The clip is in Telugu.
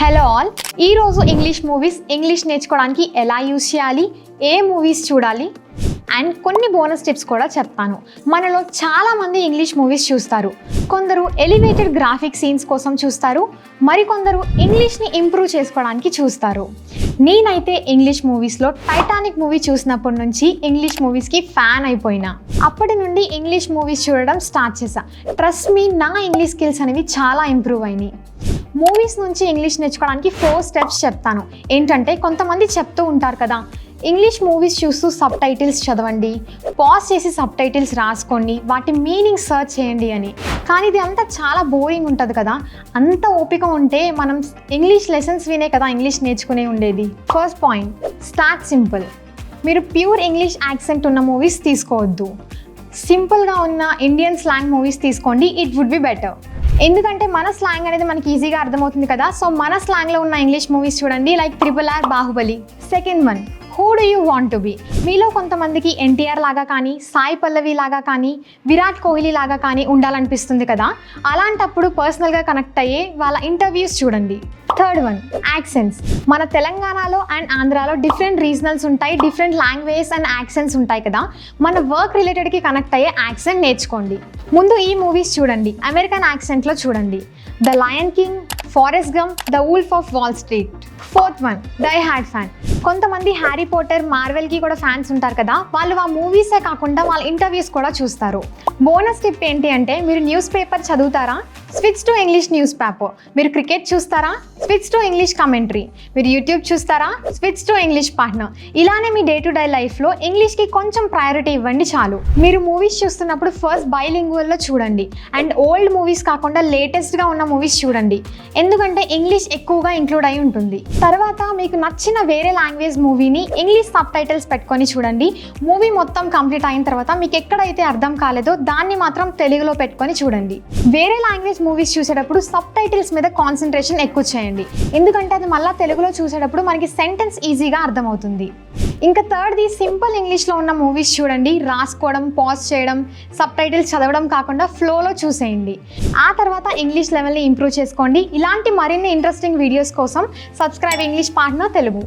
హలో ఆల్, ఈరోజు ఇంగ్లీష్ నేర్చుకోవడానికి ఎలా యూస్ చేయాలి, ఏ మూవీస్ చూడాలి అండ్ కొన్ని బోనస్ టిప్స్ కూడా చెప్తాను. మనలో చాలామంది ఇంగ్లీష్ మూవీస్ చూస్తారు. కొందరు ఎలివేటెడ్ గ్రాఫిక్ సీన్స్ కోసం చూస్తారు, మరికొందరు ఇంగ్లీష్ని ఇంప్రూవ్ చేసుకోవడానికి చూస్తారు. నేనైతే ఇంగ్లీష్ మూవీస్లో టైటానిక్ మూవీ చూసినప్పటి నుంచి ఇంగ్లీష్ మూవీస్కి ఫ్యాన్ అయిపోయినా. అప్పటి నుండి ఇంగ్లీష్ మూవీస్ చూడడం స్టార్ట్ చేశా. ట్రస్ట్ మీ, నా ఇంగ్లీష్ స్కిల్స్ అనేవి చాలా ఇంప్రూవ్ అయినాయి. మూవీస్ నుంచి ఇంగ్లీష్ నేర్చుకోవడానికి 4 స్టెప్స్ చెప్తాను. ఏంటంటే, కొంతమంది చెప్తూ ఉంటారు కదా, ఇంగ్లీష్ మూవీస్ చూస్తూ సబ్ టైటిల్స్ చదవండి, పాజ్ చేసి సబ్ టైటిల్స్ రాసుకోండి, వాటి మీనింగ్ సర్చ్ చేయండి అని. కానీ ఇది అంతా చాలా బోరింగ్ ఉంటుంది కదా. అంత ఓపిక ఉంటే మనం ఇంగ్లీష్ లెసన్స్ వినే కదా ఇంగ్లీష్ నేర్చుకునే ఉండేది. First point, start simple. మీరు ప్యూర్ ఇంగ్లీష్ యాక్సెంట్ ఉన్న మూవీస్ తీసుకోవద్దు. సింపుల్గా ఉన్న ఇండియన్ స్లాంగ్ మూవీస్ తీసుకోండి, ఇట్ వుడ్ బి బెటర్. ఎందుకంటే మన స్లాంగ్ అనేది మనకి ఈజీగా అర్థమవుతుంది కదా. సో మన స్లాంగ్లో ఉన్న ఇంగ్లీష్ మూవీస్ చూడండి, like RRR, Baahubali. Second one, who do you want to be. మీలో కొంతమందికి ఎన్టీఆర్ లాగా కానీ, సాయి పల్లవి లాగా కానీ, విరాట్ కోహ్లీ లాగా కానీ ఉండాలనిపిస్తుంది కదా. అలాంటప్పుడు పర్సనల్గా కనెక్ట్ అయ్యే వాళ్ళ ఇంటర్వ్యూస్ చూడండి. Third one, accents. మన తెలంగాణలో అండ్ ఆంధ్రాలో డిఫరెంట్ రీజనల్స్ ఉంటాయి, డిఫరెంట్ లాంగ్వేజెస్ అండ్ యాక్సెంట్స్ ఉంటాయి కదా. మన వర్క్ రిలేటెడ్కి కనెక్ట్ అయ్యే యాక్సెంట్ నేర్చుకోండి. ముందు ఈ మూవీస్ చూడండి, అమెరికన్ యాక్సెంట్లో చూడండి. The Lion King, Forrest Gump, the Wolf of Wall Street. Fourth one, die hard fan. కొంతమంది హ్యారీ పోటర్, మార్వెల్కి కూడా ఫ్యాన్స్ ఉంటారు కదా. వాళ్ళు ఆ మూవీసే కాకుండా వాళ్ళ ఇంటర్వ్యూస్ కూడా చూస్తారు. బోనస్ టిప్ ఏంటి అంటే, మీరు న్యూస్ పేపర్ చదువుతారా, switch to English news paper. మీరు క్రికెట్ చూస్తారా, స్విచ్ టు ఇంగ్లీష్ కమెంటరీ. మీరు యూట్యూబ్ చూస్తారా, స్విచ్ టు ఇంగ్లీష్ పార్ట్నర్. ఇలానే మీ డే టు డే లైఫ్లో ఇంగ్లీష్కి కొంచెం ప్రయారిటీ ఇవ్వండి చాలు. మీరు మూవీస్ చూస్తున్నప్పుడు ఫస్ట్ బైలింగ్వల్లో చూడండి అండ్ ఓల్డ్ మూవీస్ కాకుండా లేటెస్ట్గా ఉన్న మూవీస్ చూడండి, ఎందుకంటే ఇంగ్లీష్ ఎక్కువగా ఇంక్లూడ్ అయి ఉంటుంది. తర్వాత మీకు నచ్చిన వేరే లాంగ్వేజ్ మూవీని ఇంగ్లీష్ సబ్ టైటిల్స్ పెట్టుకొని చూడండి. మూవీ మొత్తం కంప్లీట్ అయిన తర్వాత మీకు ఎక్కడైతే అర్థం కాలేదో దాన్ని మాత్రం తెలుగులో పెట్టుకొని చూడండి. వేరే లాంగ్వేజ్ మూవీస్ చూసేటప్పుడు సబ్ టైటిల్స్ మీద కాన్సన్ట్రేషన్ ఎక్కువ చేయండి, ఎందుకంటే అది మళ్ళీ తెలుగులో చూసేటప్పుడు మనకి సెంటెన్స్ ఈజీగా అర్థమవుతుంది. ఇంకా థర్డ్ది, సింపుల్ ఇంగ్లీష్లో ఉన్న మూవీస్ చూడండి. రాసుకోవడం, పాజ్ చేయడం, సబ్ టైటిల్స్ చదవడం కాకుండా ఫ్లోలో చూసేయండి. ఆ తర్వాత ఇంగ్లీష్ లెవెల్ని ఇంప్రూవ్ చేసుకోండి. ఇలాంటి మరిన్ని ఇంట్రెస్టింగ్ వీడియోస్ కోసం సబ్స్క్రైబ్ ఇంగ్లీష్ పార్ట్నర్ తెలుగు.